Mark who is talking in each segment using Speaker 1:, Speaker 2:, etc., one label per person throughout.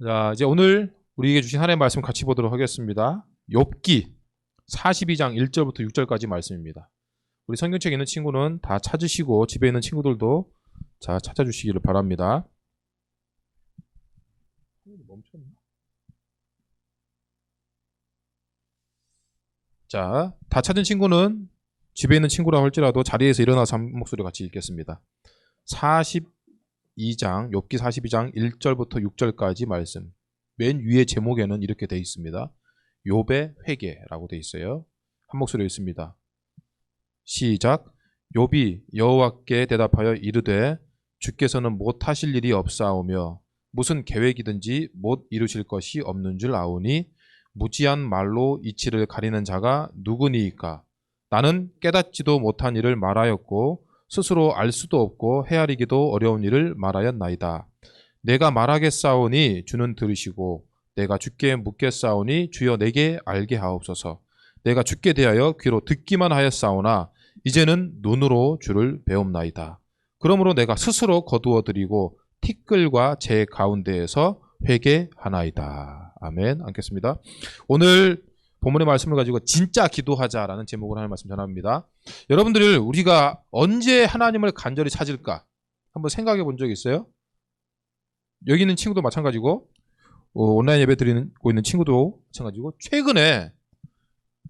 Speaker 1: 자, 이제 오늘 우리에게 주신 하나님의 말씀 같이 보도록 하겠습니다. 욥기 42장 1절부터 6절까지 말씀입니다. 우리 성경책에 있는 친구는 다 찾으시고 집에 있는 친구들도 자 찾아주시기를 바랍니다. 자, 다 찾은 친구는 집에 있는 친구라 할지라도 자리에서 일어나서 한 목소리 같이 읽겠습니다. 42장 욥기 42장 1절부터 6절까지 말씀. 맨 위에 제목에는 이렇게 되어 있습니다. 욥의 회개라고 되어 있어요. 한 목소리 읽습니다. 시작. 욥이 여호와께 대답하여 이르되 주께서는 못하실 일이 없사오며 무슨 계획이든지 못 이루실 것이 없는 줄 아오니 무지한 말로 이치를 가리는 자가 누구니이까. 나는 깨닫지도 못한 일을 말하였고 스스로 알 수도 없고 헤아리기도 어려운 일을 말하였나이다. 내가 말하겠사오니 주는 들으시고 내가 주께 묻겠사오니 주여 내게 알게 하옵소서. 내가 주께 대하여 귀로 듣기만 하였사오나 이제는 눈으로 주를 배움나이다. 그러므로 내가 스스로 거두어드리고 티끌과 제 가운데에서 회개하나이다. 아멘. 앉겠습니다. 오늘 본문의 말씀을 가지고 진짜 기도하자라는 제목으로 하나님 말씀 전합니다. 여러분들 우리가 언제 하나님을 간절히 찾을까 한번 생각해 본 적 있어요? 여기 있는 친구도 마찬가지고 온라인 예배 드리고 있는 친구도 마찬가지고 최근에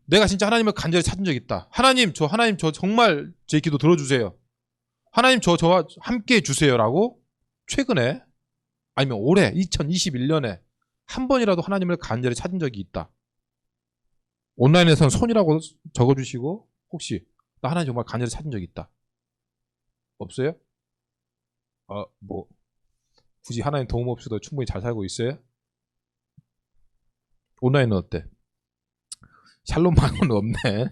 Speaker 1: 내가 진짜 하나님을 간절히 찾은 적 있다. 하나님 저 정말 제 기도 들어주세요. 하나님 저와 함께 해주세요라고 최근에 아니면 올해 2021년에 한 번이라도 하나님을 간절히 찾은 적이 있다. 온라인에서는 손이라고 적어주시고 혹시 나 하나님 정말 간절히 찾은 적이 있다. 없어요? 굳이 하나님 도움 없이도 충분히 잘 살고 있어요? 온라인은 어때? 샬롬 말고는 없네.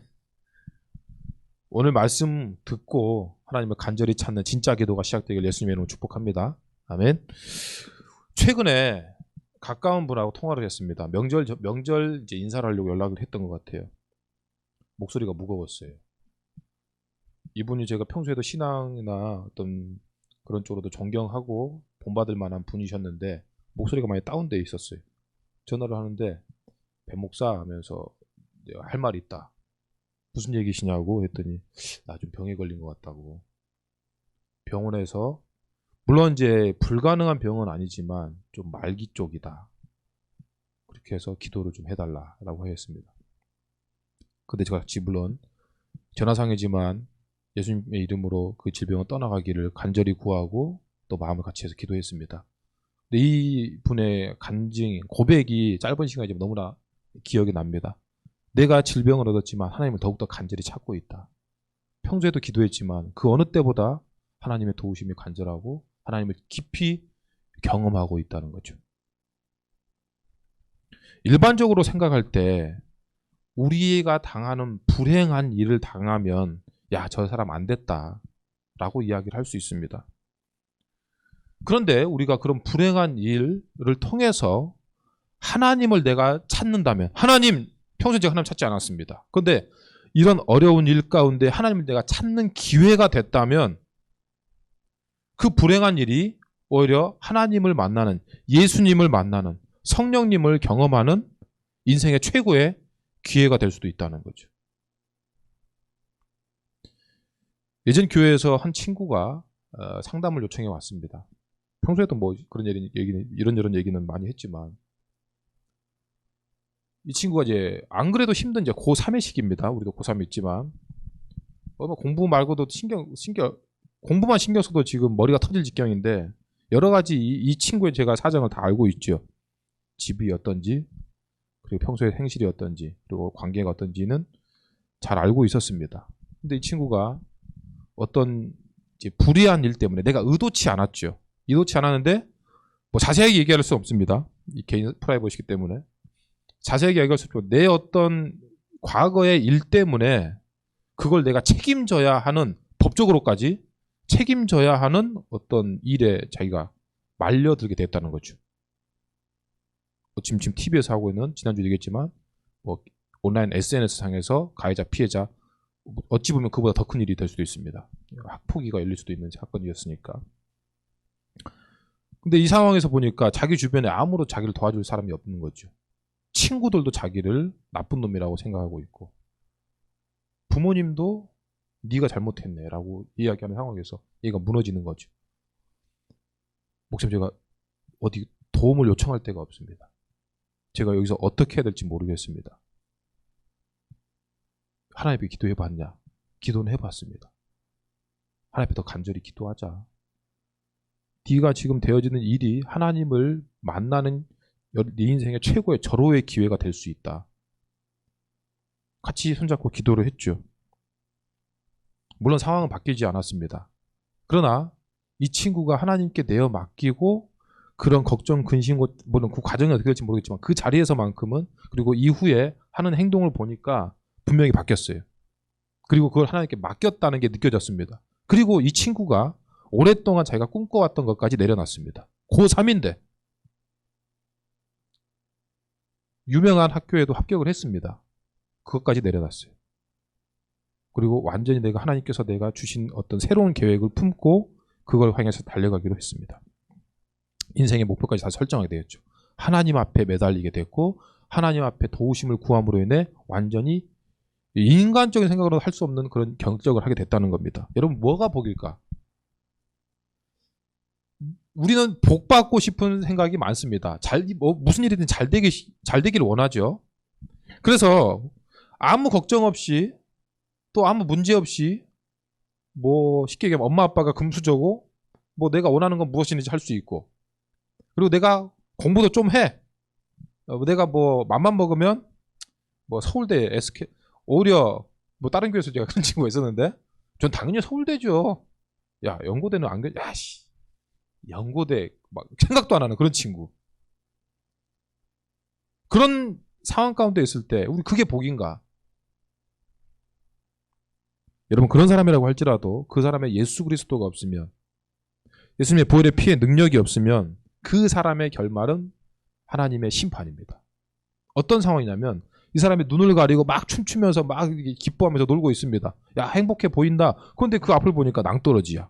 Speaker 1: 오늘 말씀 듣고 하나님을 간절히 찾는 진짜 기도가 시작되길 예수님의 이름으로 축복합니다. 아멘. 최근에 가까운 분하고 통화를 했습니다. 명절 이제 인사를 하려고 연락을 했던 것 같아요. 목소리가 무거웠어요. 이분이 제가 평소에도 신앙이나 어떤 그런 쪽으로도 존경하고 본받을 만한 분이셨는데 목소리가 많이 다운되어 있었어요. 전화를 하는데 배 목사 하면서 할 말이 있다. 무슨 얘기시냐고 했더니 나 좀 병에 걸린 것 같다고. 병원에서 물론 이제 불가능한 병은 아니지만 좀 말기 쪽이다. 그렇게 해서 기도를 좀 해달라라고 했습니다. 근데 제가 물론 전화상이지만 예수님의 이름으로 그 질병을 떠나가기를 간절히 구하고 또 마음을 같이 해서 기도했습니다. 근데 이 분의 고백이 짧은 시간이지만 너무나 기억이 납니다. 내가 질병을 얻었지만 하나님을 더욱더 간절히 찾고 있다. 평소에도 기도했지만 그 어느 때보다 하나님의 도우심이 간절하고 하나님을 깊이 경험하고 있다는 거죠. 일반적으로 생각할 때 우리가 당하는 불행한 일을 당하면 야, 저 사람 안 됐다 라고 이야기를 할 수 있습니다. 그런데 우리가 그런 불행한 일을 통해서 하나님을 내가 찾는다면 하나님, 평소에 제가 하나님 찾지 않았습니다. 그런데 이런 어려운 일 가운데 하나님을 내가 찾는 기회가 됐다면 그 불행한 일이 오히려 하나님을 만나는, 예수님을 만나는, 성령님을 경험하는 인생의 최고의 기회가 될 수도 있다는 거죠. 예전 교회에서 한 친구가 상담을 요청해 왔습니다. 평소에도 뭐 그런 이런저런 얘기는 많이 했지만 이 친구가 이제 안 그래도 힘든 이제 고3의 시기입니다. 우리도 고3이 있지만 공부 말고도 공부만 신경 써도 지금 머리가 터질 지경인데 여러 가지 이 친구의 제가 사정을 다 알고 있죠. 집이 어떤지 그리고 평소에 행실이 어떤지 그리고 관계가 어떤지는 잘 알고 있었습니다. 근데 이 친구가 어떤 이제 불의한 일 때문에 내가 의도치 않았죠. 의도치 않았는데 뭐 자세하게 얘기할 수 없습니다. 이 개인 프라이버시기 때문에 자세하게 얘기할 수 없고 내 어떤 과거의 일 때문에 그걸 내가 책임져야 하는 법적으로까지 책임져야 하는 어떤 일에 자기가 말려들게 됐다는 거죠. 지금 TV에서 하고 있는 지난주 얘기했지만 뭐 온라인 SNS 상에서 가해자 피해자 어찌 보면 그보다 더 큰 일이 될 수도 있습니다. 학폭위가 열릴 수도 있는 사건이었으니까. 근데 이 상황에서 보니까 자기 주변에 아무런 자기를 도와줄 사람이 없는 거죠. 친구들도 자기를 나쁜 놈이라고 생각하고 있고 부모님도 네가 잘못했네 라고 이야기하는 상황에서 얘가 무너지는 거죠. 목사님, 제가 어디 도움을 요청할 데가 없습니다. 제가 여기서 어떻게 해야 될지 모르겠습니다. 하나님 앞에 기도해봤냐? 기도는 해봤습니다. 하나님 앞에 더 간절히 기도하자. 네가 지금 되어지는 일이 하나님을 만나는 네 인생의 최고의 절호의 기회가 될 수 있다. 같이 손잡고 기도를 했죠. 물론 상황은 바뀌지 않았습니다. 그러나 이 친구가 하나님께 내어 맡기고 그런 걱정, 근심, 물론 그 과정이 어떻게 될지 모르겠지만 그 자리에서만큼은, 그리고 이후에 하는 행동을 보니까 분명히 바뀌었어요. 그리고 그걸 하나님께 맡겼다는 게 느껴졌습니다. 그리고 이 친구가 오랫동안 자기가 꿈꿔왔던 것까지 내려놨습니다. 고3인데 유명한 학교에도 합격을 했습니다. 그것까지 내려놨어요. 그리고 완전히 하나님께서 내가 주신 어떤 새로운 계획을 품고 그걸 향해서 달려가기로 했습니다. 인생의 목표까지 다 설정하게 되었죠. 하나님 앞에 매달리게 됐고 하나님 앞에 도우심을 구함으로 인해 완전히 인간적인 생각으로 할 수 없는 그런 경적을 하게 됐다는 겁니다. 여러분, 뭐가 복일까? 우리는 복 받고 싶은 생각이 많습니다. 무슨 일이든 잘 되기를 원하죠. 그래서 아무 걱정 없이 또 아무 문제 없이 쉽게 얘기하면 엄마 아빠가 금수저고 내가 원하는 건 무엇이든지 할 수 있고, 그리고 내가 공부도 좀 해. 내가 맘만 먹으면 서울대 SK, 오히려 다른 교회에서 제가 그런 친구가 있었는데 전 당연히 서울대죠. 야, 연고대는 안 돼. 야씨, 연고대 생각도 안 하는 그런 친구. 그런 상황 가운데 있을 때 우리 그게 복인가? 여러분, 그런 사람이라고 할지라도 그 사람의 예수 그리스도가 없으면, 예수님의 보혈의 피의 능력이 없으면 그 사람의 결말은 하나님의 심판입니다. 어떤 상황이냐면 이 사람이 눈을 가리고 막 춤추면서 막 기뻐하면서 놀고 있습니다. 야, 행복해 보인다. 그런데 그 앞을 보니까 낭떠러지야.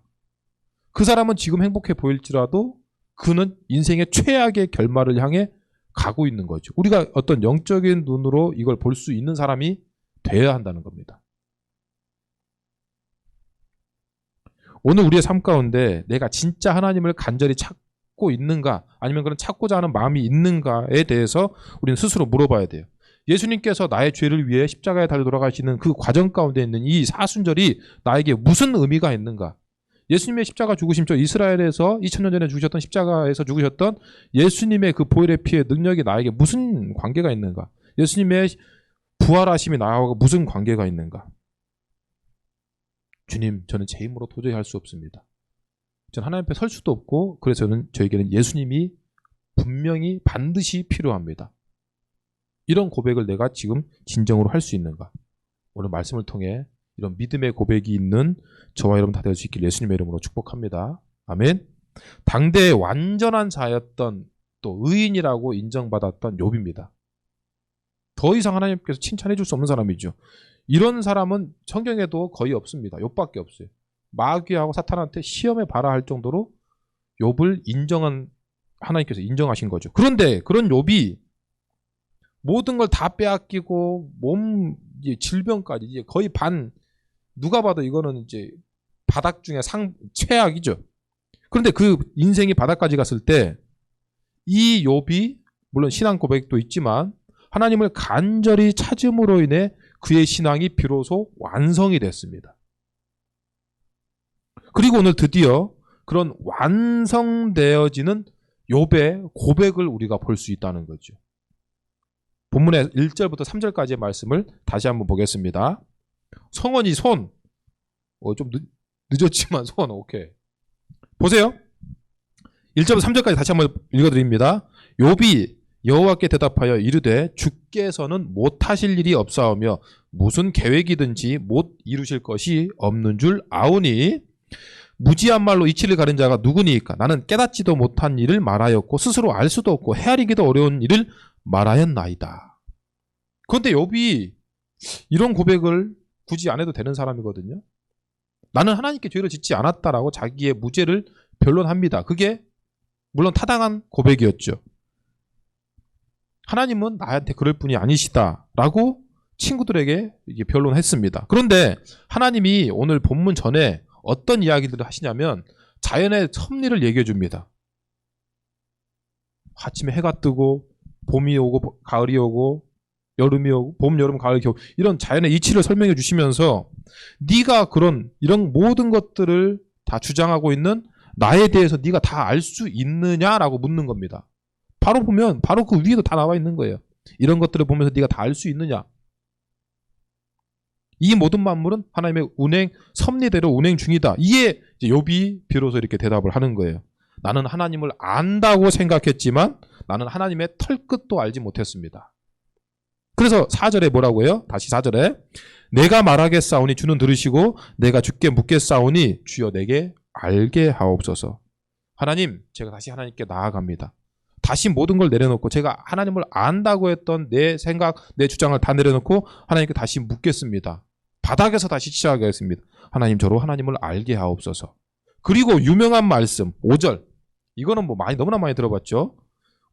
Speaker 1: 그 사람은 지금 행복해 보일지라도 그는 인생의 최악의 결말을 향해 가고 있는 거죠. 우리가 어떤 영적인 눈으로 이걸 볼 수 있는 사람이 되어야 한다는 겁니다. 오늘 우리의 삶 가운데 내가 진짜 하나님을 간절히 찾고 있는가, 아니면 그런 찾고자 하는 마음이 있는가에 대해서 우리는 스스로 물어봐야 돼요. 예수님께서 나의 죄를 위해 십자가에 달려 돌아가시는 그 과정 가운데 있는 이 사순절이 나에게 무슨 의미가 있는가? 예수님의 십자가 죽으심, 이스라엘에서 2000년 전에 죽으셨던 십자가에서 죽으셨던 예수님의 그 보혈의 피의 능력이 나에게 무슨 관계가 있는가? 예수님의 부활하심이 나하고 무슨 관계가 있는가? 주님, 저는 제 힘으로 도저히 할 수 없습니다. 저는 하나님 앞에 설 수도 없고, 그래서 저에게는 예수님이 분명히 반드시 필요합니다. 이런 고백을 내가 지금 진정으로 할 수 있는가? 오늘 말씀을 통해 이런 믿음의 고백이 있는 저와 여러분 다 될 수 있길 예수님의 이름으로 축복합니다. 아멘. 당대의 완전한 자였던, 또 의인이라고 인정받았던 욥입니다. 더 이상 하나님께서 칭찬해 줄 수 없는 사람이죠. 이런 사람은 성경에도 거의 없습니다. 욥밖에 없어요. 마귀하고 사탄한테 시험에 봐라 할 정도로 욥을 하나님께서 인정하신 거죠. 그런데 그런 욥이 모든 걸 다 빼앗기고 몸 질병까지 이제 거의 누가 봐도 이거는 이제 바닥 중에 최악이죠. 그런데 그 인생이 바닥까지 갔을 때 이 욥이 물론 신앙 고백도 있지만 하나님을 간절히 찾음으로 인해 그의 신앙이 비로소 완성이 됐습니다. 그리고 오늘 드디어 그런 완성되어지는 욥의 고백을 우리가 볼 수 있다는 거죠. 본문의 1절부터 3절까지의 말씀을 다시 한번 보겠습니다. 성원이 좀 늦었지만 오케이. 보세요. 1절부터 3절까지 다시 한번 읽어드립니다. 욥이 여호와께 대답하여 이르되 주께서는 못하실 일이 없사오며 무슨 계획이든지 못 이루실 것이 없는 줄 아오니 무지한 말로 이치를 가른 자가 누구니까? 나는 깨닫지도 못한 일을 말하였고 스스로 알 수도 없고 헤아리기도 어려운 일을 말하였나이다. 그런데 욥이 이런 고백을 굳이 안 해도 되는 사람이거든요. 나는 하나님께 죄를 짓지 않았다라고 자기의 무죄를 변론합니다. 그게 물론 타당한 고백이었죠. 하나님은 나한테 그럴 분이 아니시다라고 친구들에게 이게 변론했습니다. 그런데 하나님이 오늘 본문 전에 어떤 이야기들을 하시냐면 자연의 섭리를 얘기해 줍니다. 아침에 해가 뜨고 봄이 오고 가을이 오고 여름이 오고 봄, 여름, 가을, 겨울 이런 자연의 이치를 설명해 주시면서 네가 이런 모든 것들을 다 주장하고 있는 나에 대해서 네가 다 알 수 있느냐라고 묻는 겁니다. 바로 보면 바로 그 위에도 다 나와 있는 거예요. 이런 것들을 보면서 네가 다 알 수 있느냐. 이 모든 만물은 하나님의 운행, 섭리대로 운행 중이다. 이에 욥이 비로소 이렇게 대답을 하는 거예요. 나는 하나님을 안다고 생각했지만 나는 하나님의 털끝도 알지 못했습니다. 그래서 4절에 뭐라고 해요? 다시 4절에 내가 말하겠사오니 주는 들으시고 내가 주께 묻겠사오니 주여 내게 알게 하옵소서. 하나님, 제가 다시 하나님께 나아갑니다. 다시 모든 걸 내려놓고 제가 하나님을 안다고 했던 내 생각, 내 주장을 다 내려놓고 하나님께 다시 묻겠습니다. 바닥에서 다시 시작하겠습니다. 하나님, 저로 하나님을 알게 하옵소서. 그리고 유명한 말씀 5절. 이거는 뭐 너무나 많이 들어봤죠.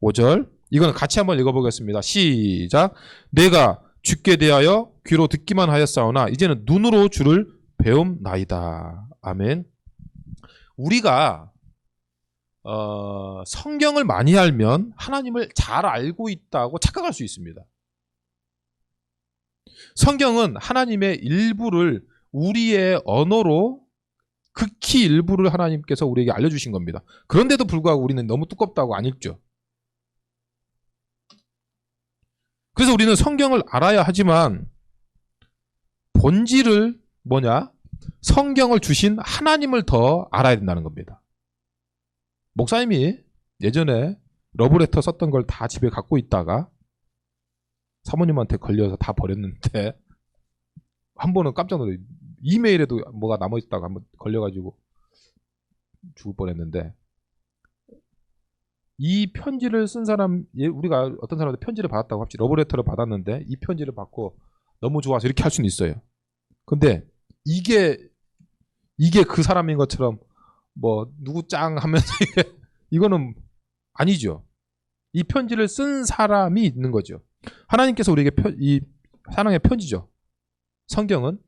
Speaker 1: 5절. 이거는 같이 한번 읽어보겠습니다. 시작. 내가 주께 대하여 귀로 듣기만 하였사오나 이제는 눈으로 주를 배움나이다. 아멘. 우리가 성경을 많이 알면 하나님을 잘 알고 있다고 착각할 수 있습니다. 성경은 하나님의 일부를 우리의 언어로 극히 일부를 하나님께서 우리에게 알려주신 겁니다. 그런데도 불구하고 우리는 너무 두껍다고 안 읽죠. 그래서 우리는 성경을 알아야 하지만 본질을 성경을 주신 하나님을 더 알아야 된다는 겁니다. 목사님이 예전에 러브레터 썼던 걸 다 집에 갖고 있다가 사모님한테 걸려서 다 버렸는데 한 번은 깜짝 놀라요. 이메일에도 뭐가 남아있다가 한번 걸려가지고 죽을 뻔했는데 이 편지를 쓴 사람, 우리가 어떤 사람한테 편지를 받았다고 합시다. 러브레터를 받았는데 이 편지를 받고 너무 좋아서 이렇게 할 수는 있어요. 근데 이게 그 사람인 것처럼 뭐 누구 짱 하면서 이거는 아니죠. 이 편지를 쓴 사람이 있는 거죠. 하나님께서 우리에게 이 사랑의 편지죠. 성경은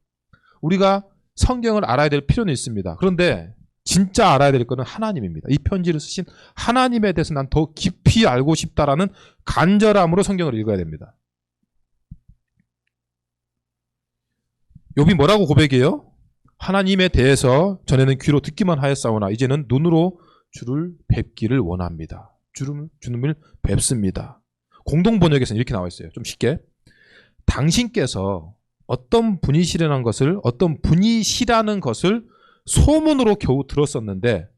Speaker 1: 우리가 성경을 알아야 될 필요는 있습니다. 그런데 진짜 알아야 될 것은 하나님입니다. 이 편지를 쓰신 하나님에 대해서 난 더 깊이 알고 싶다라는 간절함으로 성경을 읽어야 됩니다. 욥이 뭐라고 고백해요? 하나님에 대해서 전에는 귀로 듣기만 하였사오나 이제는 눈으로 주를 뵙기를 원합니다. 주님을 뵙습니다. 공동 번역에서는 이렇게 나와 있어요. 좀 쉽게. 당신께서 어떤 분이시라는 것을 소문으로 겨우 들었었는데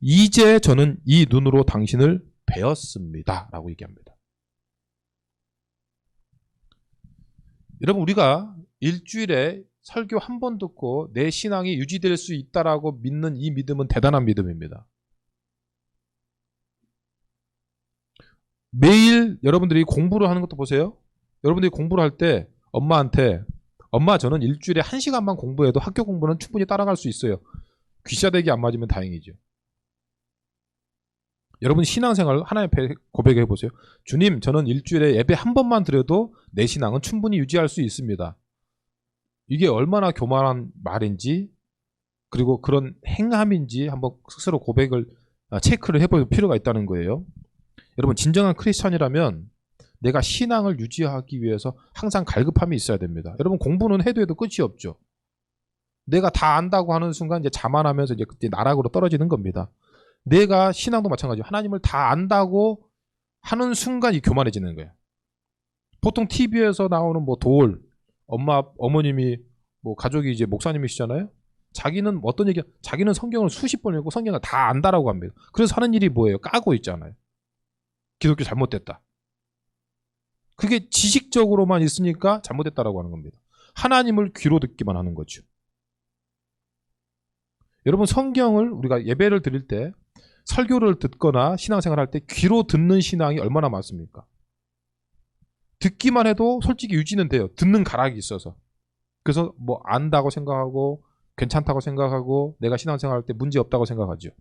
Speaker 1: 이제 저는 이 눈으로 당신을 배웠습니다. 라고 얘기합니다. 여러분, 우리가 일주일에 설교 한 번 듣고 내 신앙이 유지될 수 있다라고 믿는 이 믿음은 대단한 믿음입니다. 매일 여러분들이 공부를 하는 것도 보세요. 여러분들이 공부를 할 때 엄마한테 엄마, 저는 일주일에 1시간만 공부해도 학교 공부는 충분히 따라갈 수 있어요. 귀싸대기 안 맞으면 다행이죠. 여러분 신앙생활 하나님 앞에 고백해 보세요. 주님, 저는 일주일에 예배 한 번만 드려도 내 신앙은 충분히 유지할 수 있습니다. 이게 얼마나 교만한 말인지 그리고 그런 행함인지 한번 스스로 고백을 체크를 해볼 필요가 있다는 거예요. 여러분, 진정한 크리스찬이라면 내가 신앙을 유지하기 위해서 항상 갈급함이 있어야 됩니다. 여러분, 공부는 해도 끝이 없죠. 내가 다 안다고 하는 순간 이제 자만하면서 이제 그때 나락으로 떨어지는 겁니다. 내가 신앙도 마찬가지예요. 하나님을 다 안다고 하는 순간 이 교만해지는 거예요. 보통 TV에서 나오는 뭐 도울, 어머님이 뭐 가족이 이제 목사님이시잖아요. 자기는 어떤 얘기야? 자기는 성경을 수십 번 읽고 성경을 다 안다라고 합니다. 그래서 하는 일이 뭐예요? 까고 있잖아요. 기독교 잘못됐다. 그게 지식적으로만 있으니까 잘못됐다라고 하는 겁니다. 하나님을 귀로 듣기만 하는 거죠. 여러분, 성경을 우리가 예배를 드릴 때 설교를 듣거나 신앙생활 할 때 귀로 듣는 신앙이 얼마나 많습니까? 듣기만 해도 솔직히 유지는 돼요. 듣는 가락이 있어서. 그래서 뭐 안다고 생각하고 괜찮다고 생각하고 내가 신앙생활 할 때 문제 없다고 생각하죠.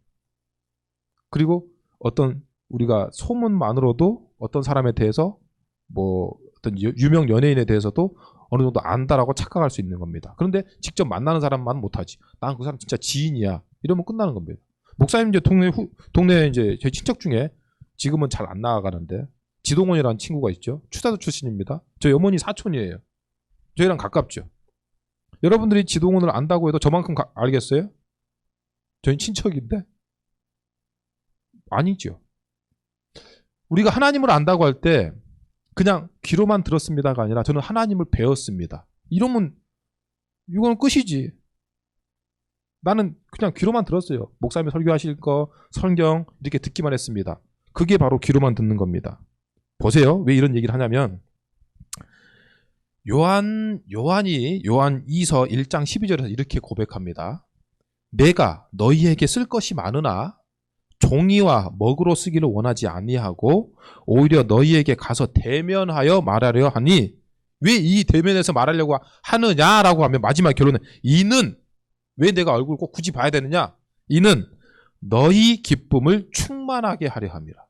Speaker 1: 그리고 어떤 우리가 소문만으로도 어떤 사람에 대해서 뭐 어떤 유명 연예인에 대해서도 어느 정도 안다라고 착각할 수 있는 겁니다. 그런데 직접 만나는 사람만 못하지. 난 그 사람 진짜 지인이야. 이러면 끝나는 겁니다. 목사님 이제 동네 이제 제 친척 중에 지금은 잘 안 나아가는데 지동원이라는 친구가 있죠. 추사도 출신입니다. 저희 어머니 사촌이에요. 저희랑 가깝죠. 여러분들이 지동원을 안다고 해도 저만큼 알겠어요? 저희 친척인데? 아니죠. 우리가 하나님을 안다고 할 때 그냥 귀로만 들었습니다가 아니라 저는 하나님을 배웠습니다. 이러면 이거는 끝이지. 나는 그냥 귀로만 들었어요. 목사님이 설교하실 거, 성경 이렇게 듣기만 했습니다. 그게 바로 귀로만 듣는 겁니다. 보세요. 왜 이런 얘기를 하냐면 요한 2서 1장 12절에서 이렇게 고백합니다. 내가 너희에게 쓸 것이 많으나 종이와 먹으로 쓰기를 원하지 아니하고 오히려 너희에게 가서 대면하여 말하려 하니 왜 이 대면에서 말하려고 하느냐라고 하면 마지막 결론은 이는 왜 내가 얼굴 꼭 굳이 봐야 되느냐? 이는 너희 기쁨을 충만하게 하려 함이라.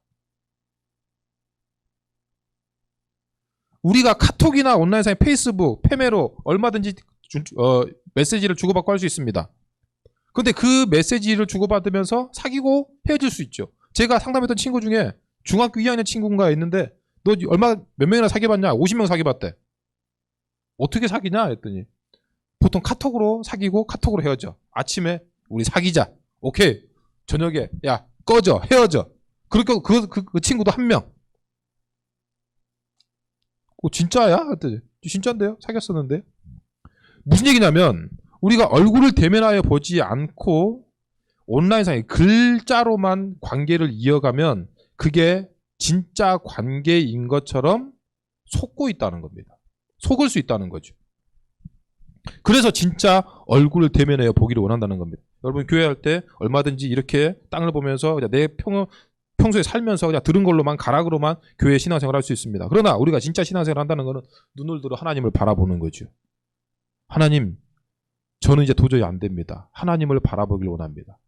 Speaker 1: 우리가 카톡이나 온라인상의 페이스북, 페메로 얼마든지 메시지를 주고받고 할 수 있습니다. 근데 그 메시지를 주고받으면서 사귀고 헤어질 수 있죠. 제가 상담했던 친구 중에 중학교 2학년 친구가 있는데 너 몇 명이나 사귀어봤냐? 50명 사귀어봤대. 어떻게 사귀냐? 했더니 보통 카톡으로 사귀고 카톡으로 헤어져. 아침에 우리 사귀자. 오케이. 저녁에 야 꺼져 헤어져. 그렇게 그 친구도 한 명. 진짜야? 했더니 진짜인데요? 사귀었었는데. 무슨 얘기냐면 우리가 얼굴을 대면하여 보지 않고 온라인상에 글자로만 관계를 이어가면 그게 진짜 관계인 것처럼 속고 있다는 겁니다. 속을 수 있다는 거죠. 그래서 진짜 얼굴을 대면하여 보기를 원한다는 겁니다. 여러분 교회할 때 얼마든지 이렇게 땅을 보면서 그냥 내 평소에 살면서 그냥 들은 걸로만 가락으로만 교회 신앙생활을 할 수 있습니다. 그러나 우리가 진짜 신앙생활을 한다는 것은 눈을 들어 하나님을 바라보는 거죠. 하나님, 저는 이제 도저히 안 됩니다. 하나님을 바라보기를 원합니다.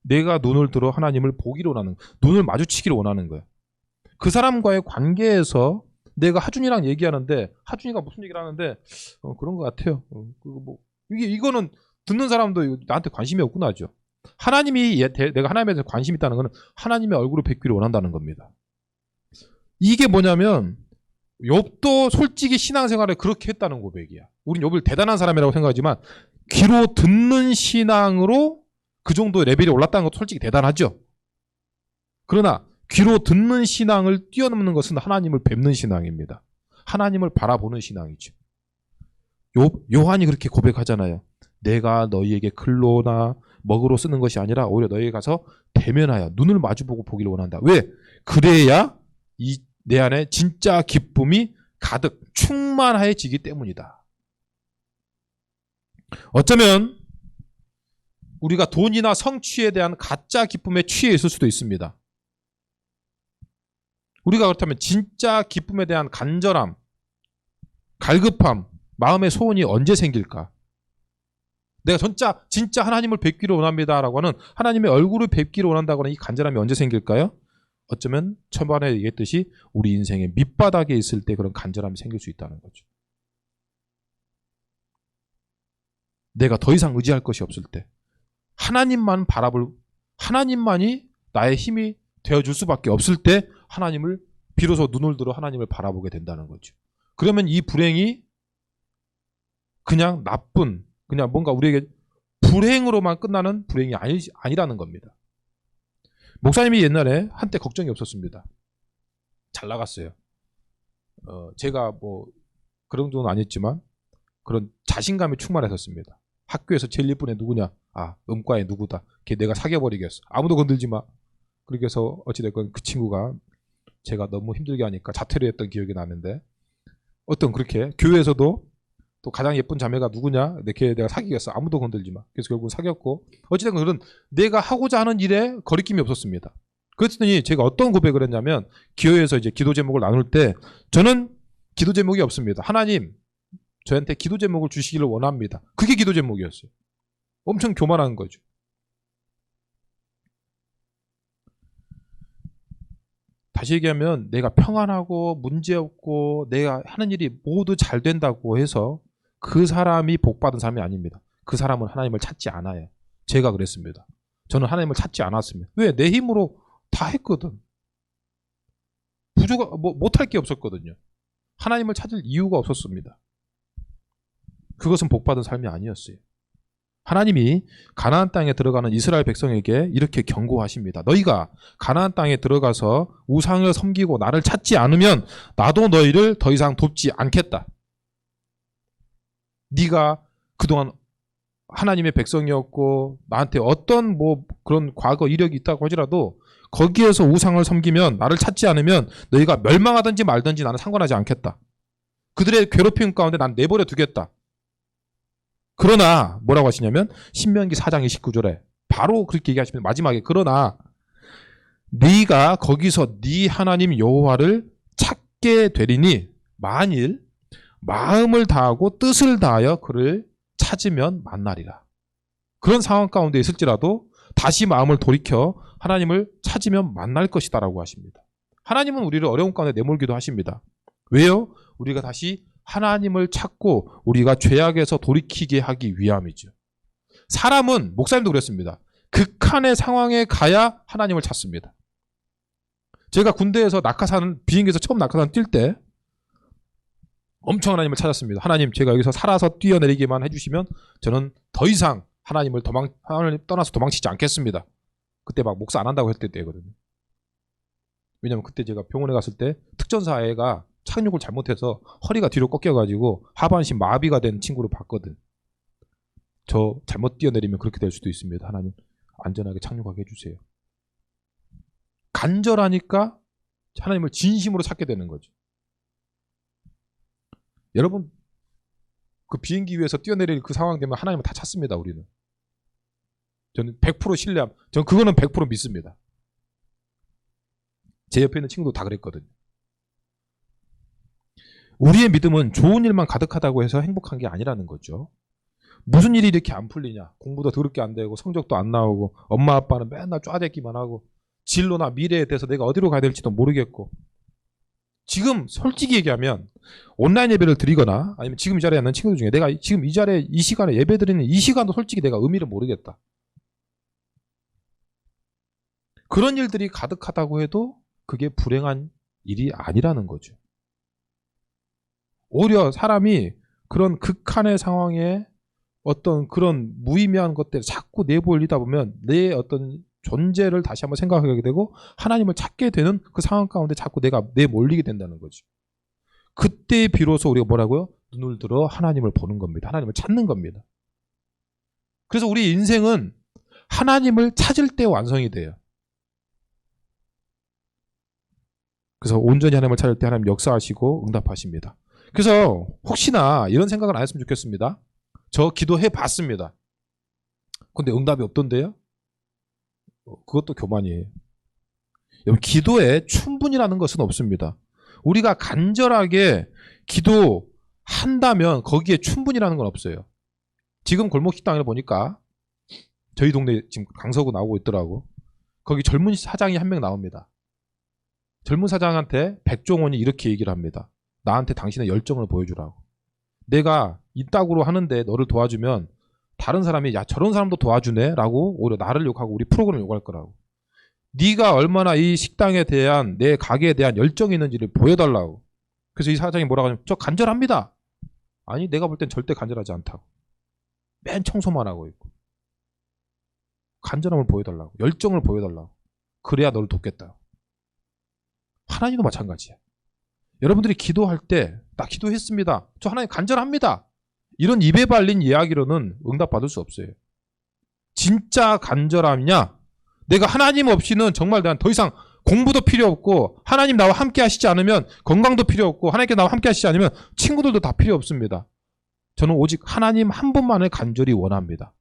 Speaker 1: 내가 눈을 들어 하나님을 보기를 원하는, 눈을 마주치기를 원하는 거예요. 그 사람과의 관계에서 내가 하준이랑 얘기하는데 하준이가 무슨 얘기를 하는데 그런 것 같아요. 이거는 듣는 사람도 나한테 관심이 없구나 하죠. 하나님이 내가 하나님에 대해서 관심 있다는 것은 하나님의 얼굴을 뵙기를 원한다는 겁니다. 이게 뭐냐면 욥도 솔직히 신앙생활을 그렇게 했다는 고백이야. 우린 욥을 대단한 사람이라고 생각하지만 귀로 듣는 신앙으로 그 정도 레벨이 올랐다는 것도 솔직히 대단하죠. 그러나 귀로 듣는 신앙을 뛰어넘는 것은 하나님을 뵙는 신앙입니다. 하나님을 바라보는 신앙이죠. 요한이 그렇게 고백하잖아요. 내가 너희에게 글로나 먹으로 쓰는 것이 아니라 오히려 너희에게 가서 대면하여 눈을 마주보고 보기를 원한다. 왜? 그래야 내 안에 진짜 기쁨이 가득 충만해지기 때문이다. 어쩌면 우리가 돈이나 성취에 대한 가짜 기쁨에 취해 있을 수도 있습니다. 우리가 그렇다면 진짜 기쁨에 대한 간절함, 갈급함, 마음의 소원이 언제 생길까? 내가 진짜 하나님을 뵙기를 원합니다라고 하는 하나님의 얼굴을 뵙기를 원한다고 하는 이 간절함이 언제 생길까요? 어쩌면 초반에 얘기했듯이 우리 인생의 밑바닥에 있을 때 그런 간절함이 생길 수 있다는 거죠. 내가 더 이상 의지할 것이 없을 때 하나님만 하나님만이 나의 힘이 되어줄 수밖에 없을 때 하나님을 비로소 눈을 들어 하나님을 바라보게 된다는 거죠. 그러면 이 불행이 그냥 그냥 뭔가 우리에게 불행으로만 끝나는 불행이 아니라는 겁니다. 목사님이 옛날에 한때 걱정이 없었습니다. 잘 나갔어요. 제가 뭐 그런 정도는 아니었지만 그런 자신감이 충만했었습니다. 학교에서 제일 예쁜 애 누구냐? 음과의 누구다. 걔 내가 사귀어버리겠어. 아무도 건들지 마. 그렇게 해서 어찌됐건 그 친구가 제가 너무 힘들게 하니까 자퇴를 했던 기억이 나는데 어떤 그렇게 교회에서도 또 가장 예쁜 자매가 누구냐? 걔 내가 사귀겠어. 아무도 건들지 마. 그래서 결국은 사귀었고 어찌됐건 그런 내가 하고자 하는 일에 거리낌이 없었습니다. 그랬더니 제가 어떤 고백을 했냐면 교회에서 이제 기도 제목을 나눌 때 저는 기도 제목이 없습니다. 하나님 저한테 기도 제목을 주시기를 원합니다. 그게 기도 제목이었어요. 엄청 교만한 거죠. 다시 얘기하면 내가 평안하고 문제없고 내가 하는 일이 모두 잘 된다고 해서 그 사람이 복받은 사람이 아닙니다. 그 사람은 하나님을 찾지 않아요. 제가 그랬습니다. 저는 하나님을 찾지 않았습니다. 왜? 내 힘으로 다 했거든. 못할 게 없었거든요. 하나님을 찾을 이유가 없었습니다. 그것은 복받은 삶이 아니었어요. 하나님이 가나안 땅에 들어가는 이스라엘 백성에게 이렇게 경고하십니다. 너희가 가나안 땅에 들어가서 우상을 섬기고 나를 찾지 않으면 나도 너희를 더 이상 돕지 않겠다. 네가 그동안 하나님의 백성이었고 나한테 어떤 그런 과거 이력이 있다고 하더라도 거기에서 우상을 섬기면 나를 찾지 않으면 너희가 멸망하든지 말든지 나는 상관하지 않겠다. 그들의 괴롭힘 가운데 난 내버려 두겠다. 그러나 뭐라고 하시냐면 신명기 4장 29절에 바로 그렇게 얘기하시면 마지막에 그러나 네가 거기서 네 하나님 여호와를 찾게 되리니 만일 마음을 다하고 뜻을 다하여 그를 찾으면 만나리라. 그런 상황 가운데 있을지라도 다시 마음을 돌이켜 하나님을 찾으면 만날 것이다 라고 하십니다. 하나님은 우리를 어려운 가운데 내몰기도 하십니다. 왜요? 우리가 다시 하나님을 찾고 우리가 죄악에서 돌이키게 하기 위함이죠. 사람은 목사님도 그랬습니다. 극한의 상황에 가야 하나님을 찾습니다. 제가 군대에서 비행기에서 처음 낙하산 뛸 때 엄청 하나님을 찾았습니다. 하나님, 제가 여기서 살아서 뛰어내리기만 해주시면 저는 더 이상 하나님을 떠나서 도망치지 않겠습니다. 그때 막 목사 안 한다고 했을 때거든요. 왜냐면 그때 제가 병원에 갔을 때 특전사 애가 착륙을 잘못해서 허리가 뒤로 꺾여가지고 하반신 마비가 된 친구를 봤거든. 저 잘못 뛰어내리면 그렇게 될 수도 있습니다. 하나님 안전하게 착륙하게 해주세요. 간절하니까 하나님을 진심으로 찾게 되는 거죠. 여러분 그 비행기 위에서 뛰어내릴 그 상황 되면 하나님을 다 찾습니다. 우리는. 저는 100% 신뢰함. 저는 그거는 100% 믿습니다. 제 옆에 있는 친구도 다 그랬거든요. 우리의 믿음은 좋은 일만 가득하다고 해서 행복한 게 아니라는 거죠. 무슨 일이 이렇게 안 풀리냐. 공부도 더럽게 안 되고 성적도 안 나오고 엄마 아빠는 맨날 쪼아대기만 하고 진로나 미래에 대해서 내가 어디로 가야 될지도 모르겠고 지금 솔직히 얘기하면 온라인 예배를 드리거나 아니면 지금 이 자리에 있는 친구들 중에 내가 지금 이 자리에 이 시간에 예배 드리는 이 시간도 솔직히 내가 의미를 모르겠다. 그런 일들이 가득하다고 해도 그게 불행한 일이 아니라는 거죠. 오히려 사람이 그런 극한의 상황에 어떤 그런 무의미한 것들 자꾸 내몰리다 보면 내 어떤 존재를 다시 한번 생각하게 되고 하나님을 찾게 되는 그 상황 가운데 자꾸 내가 내몰리게 된다는 거죠. 그때 비로소 우리가 뭐라고요? 눈을 들어 하나님을 보는 겁니다. 하나님을 찾는 겁니다. 그래서 우리 인생은 하나님을 찾을 때 완성이 돼요. 그래서 온전히 하나님을 찾을 때 하나님 역사하시고 응답하십니다. 그래서 혹시나 이런 생각을 안 했으면 좋겠습니다. 저 기도해 봤습니다. 근데 응답이 없던데요? 그것도 교만이에요. 여러분, 기도에 충분이라는 것은 없습니다. 우리가 간절하게 기도한다면 거기에 충분이라는 건 없어요. 지금 골목식당을 보니까 저희 동네 지금 강서구 나오고 있더라고. 거기 젊은 사장이 한 명 나옵니다. 젊은 사장한테 백종원이 이렇게 얘기를 합니다. 나한테 당신의 열정을 보여주라고. 내가 이따구로 하는데 너를 도와주면 다른 사람이 야 저런 사람도 도와주네 라고 오히려 나를 욕하고 우리 프로그램을 욕할 거라고. 네가 얼마나 이 식당에 대한 내 가게에 대한 열정이 있는지를 보여달라고. 그래서 이 사장이 뭐라고 하냐면 저 간절합니다. 아니 내가 볼 땐 절대 간절하지 않다고. 맨 청소만 하고 있고. 간절함을 보여달라고. 열정을 보여달라고. 그래야 너를 돕겠다. 하나님도 마찬가지야. 여러분들이 기도할 때 나 기도했습니다. 저 하나님 간절합니다. 이런 입에 발린 이야기로는 응답받을 수 없어요. 진짜 간절함이냐? 내가 하나님 없이는 정말 난 더 이상 공부도 필요 없고 하나님 나와 함께 하시지 않으면 건강도 필요 없고 하나님께 나와 함께 하시지 않으면 친구들도 다 필요 없습니다. 저는 오직 하나님 한 분만을 간절히 원합니다.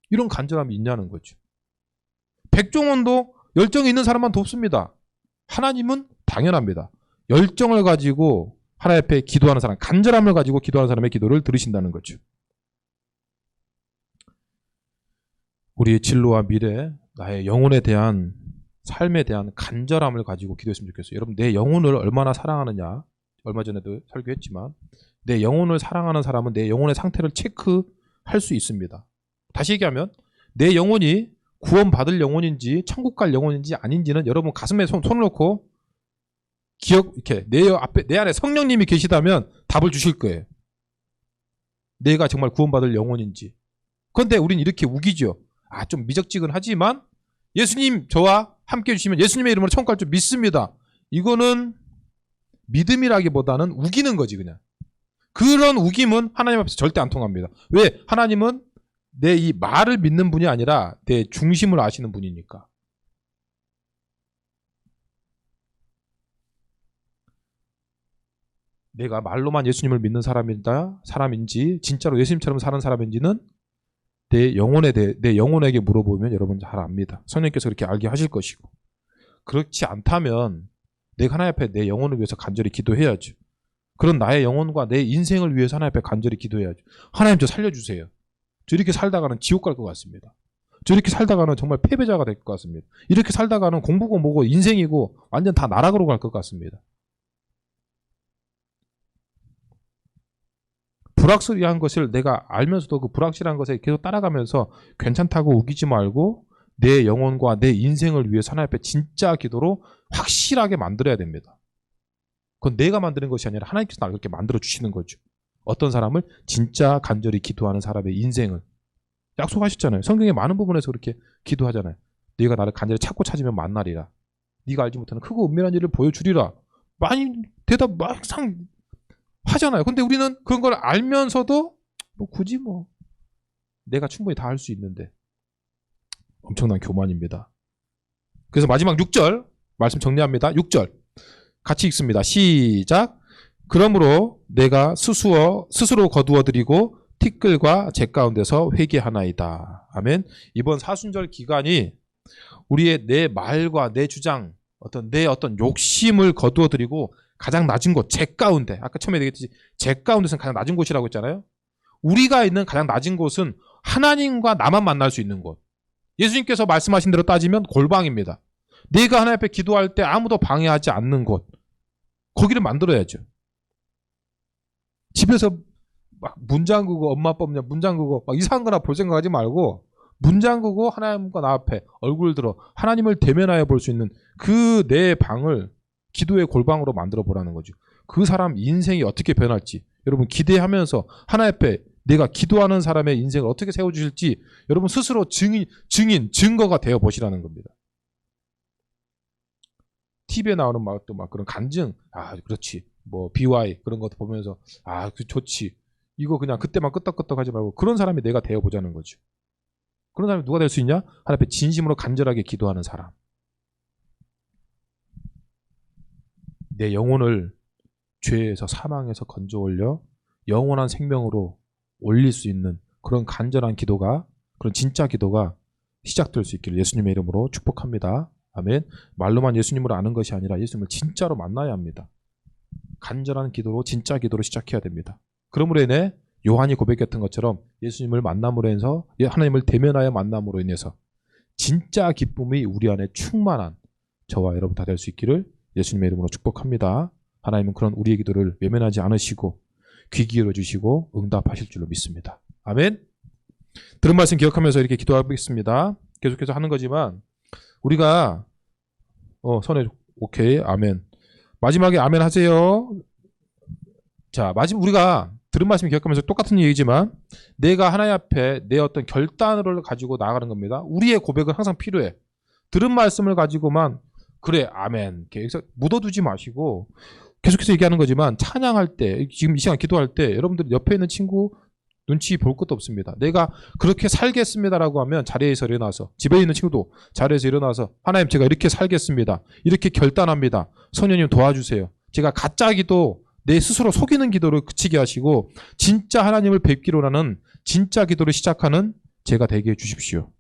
Speaker 1: 이런 간절함이 있냐는 거죠. 백종원도 열정이 있는 사람만 돕습니다. 하나님은 당연합니다. 열정을 가지고 하나님 앞에 기도하는 사람, 간절함을 가지고 기도하는 사람의 기도를 들으신다는 거죠. 우리의 진로와 미래, 나의 영혼에 대한 삶에 대한 간절함을 가지고 기도했으면 좋겠어요. 여러분, 내 영혼을 얼마나 사랑하느냐, 얼마 전에도 설교했지만 내 영혼을 사랑하는 사람은 내 영혼의 상태를 체크할 수 있습니다. 다시 얘기하면 내 영혼이 구원받을 영혼인지 천국 갈 영혼인지 아닌지는 여러분 가슴에 손을 놓고 이렇게 내 안에 성령님이 계시다면 답을 주실 거예요. 내가 정말 구원받을 영혼인지. 그런데 우린 이렇게 우기죠. 좀 미적지근하지만 예수님 저와 함께 해주시면 예수님의 이름으로 천국 갈 줄 믿습니다. 이거는 믿음이라기보다는 우기는 거지 그냥. 그런 우김은 하나님 앞에서 절대 안 통합니다. 왜? 하나님은 내 이 말을 믿는 분이 아니라 내 중심을 아시는 분이니까. 내가 말로만 예수님을 믿는 사람인지 진짜로 예수님처럼 사는 사람인지는 내 영혼에게 물어보면 여러분 잘 압니다. 성령께서 그렇게 알게 하실 것이고, 그렇지 않다면 내가 하나님 앞에 내 영혼을 위해서 간절히 기도해야죠. 그런 나의 영혼과 내 인생을 위해서 하나님 앞에 간절히 기도해야죠. 하나님 저 살려주세요. 저 이렇게 살다가는 지옥 갈 것 같습니다. 저 이렇게 살다가는 정말 패배자가 될 것 같습니다. 이렇게 살다가는 공부고 뭐고 인생이고 완전 다 나락으로 갈 것 같습니다. 불확실한 것을 내가 알면서도 그 불확실한 것에 계속 따라가면서 괜찮다고 우기지 말고 내 영혼과 내 인생을 위해서 하나님 앞에 진짜 기도로 확실하게 만들어야 됩니다. 그건 내가 만드는 것이 아니라 하나님께서 나를 그렇게 만들어 주시는 거죠. 어떤 사람을 진짜 간절히 기도하는 사람의 인생을 약속하셨잖아요. 성경의 많은 부분에서 그렇게 기도하잖아요. 네가 나를 간절히 찾고 찾으면 만나리라. 네가 알지 못하는 크고 은밀한 일을 보여주리라. 많이 대답 막상 하잖아요. 근데 우리는 그런 걸 알면서도 굳이 내가 충분히 다 할 수 있는데 엄청난 교만입니다. 그래서 마지막 6절 말씀 정리합니다. 6절 같이 읽습니다. 시작. 그러므로 내가 스스로 거두어드리고 티끌과 재 가운데서 회개하나이다. 아멘. 이번 사순절 기간이 우리의 내 말과 내 주장, 내 어떤 욕심을 거두어드리고 가장 낮은 곳, 재 가운데. 아까 처음에 얘기했듯이 재 가운데서는 가장 낮은 곳이라고 했잖아요. 우리가 있는 가장 낮은 곳은 하나님과 나만 만날 수 있는 곳. 예수님께서 말씀하신 대로 따지면 골방입니다. 내가 하나님 앞에 기도할 때 아무도 방해하지 않는 곳. 거기를 만들어야죠. 집에서 막 문 잠그고 엄마 아빠 문 잠그고 막 이상한 거나 볼 생각하지 말고 문 잠그고 하나님과 나 앞에 얼굴 들어 하나님을 대면하여 볼 수 있는 그 내 방을 기도의 골방으로 만들어 보라는 거죠. 그 사람 인생이 어떻게 변할지 여러분 기대하면서 하나님 앞에 내가 기도하는 사람의 인생을 어떻게 세워주실지 여러분 스스로 증거가 되어 보시라는 겁니다. TV에 나오는 막 그런 간증, 그렇지. BY 그런 것도 보면서 그 좋지. 이거 그냥 그때만 끄떡끄떡 하지 말고 그런 사람이 내가 되어 보자는 거죠. 그런 사람이 누가 될 수 있냐? 하나님 앞에 진심으로 간절하게 기도하는 사람. 내 영혼을 죄에서 사망에서 건져 올려 영원한 생명으로 올릴 수 있는 그런 간절한 기도가, 그런 진짜 기도가 시작될 수 있기를 예수님의 이름으로 축복합니다. 아멘. 말로만 예수님을 아는 것이 아니라 예수님을 진짜로 만나야 합니다. 간절한 기도로 진짜 기도로 시작해야 됩니다. 그러므로 인해 요한이 고백했던 것처럼 예수님을 만남으로 해서 하나님을 대면하여 만남으로 인해서 진짜 기쁨이 우리 안에 충만한 저와 여러분 다 될 수 있기를 예수님의 이름으로 축복합니다. 하나님은 그런 우리의 기도를 외면하지 않으시고 귀 기울여 주시고 응답하실 줄로 믿습니다. 아멘. 들은 말씀 기억하면서 이렇게 기도하겠습니다. 계속해서 하는 거지만 우리가 손에 오케이 아멘. 마지막에 아멘 하세요. 자, 우리가 들은 말씀 기억하면서 똑같은 얘기지만 내가 하나님 앞에 내 어떤 결단을 가지고 나아가는 겁니다. 우리의 고백은 항상 필요해. 들은 말씀을 가지고만 그래 아멘 계속 묻어두지 마시고 계속해서 얘기하는 거지만 찬양할 때 지금 이 시간 기도할 때 여러분들 옆에 있는 친구 눈치 볼 것도 없습니다. 내가 그렇게 살겠습니다라고 하면 자리에서 일어나서 집에 있는 친구도 자리에서 일어나서 하나님 제가 이렇게 살겠습니다. 이렇게 결단합니다. 성령님 도와주세요. 제가 가짜 기도 내 스스로 속이는 기도를 그치게 하시고 진짜 하나님을 뵙기로 하는 진짜 기도를 시작하는 제가 되게 해주십시오.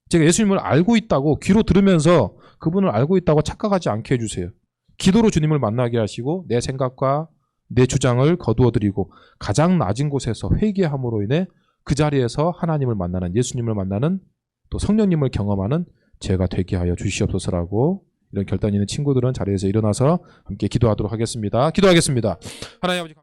Speaker 1: 제가 예수님을 알고 있다고 귀로 들으면서 그분을 알고 있다고 착각하지 않게 해주세요. 기도로 주님을 만나게 하시고 내 생각과 내 주장을 거두어드리고 가장 낮은 곳에서 회개함으로 인해 그 자리에서 하나님을 만나는 예수님을 만나는 또 성령님을 경험하는 제가 되게 하여 주시옵소서라고 이런 결단 있는 친구들은 자리에서 일어나서 함께 기도하도록 하겠습니다. 기도하겠습니다. 하나님 아버지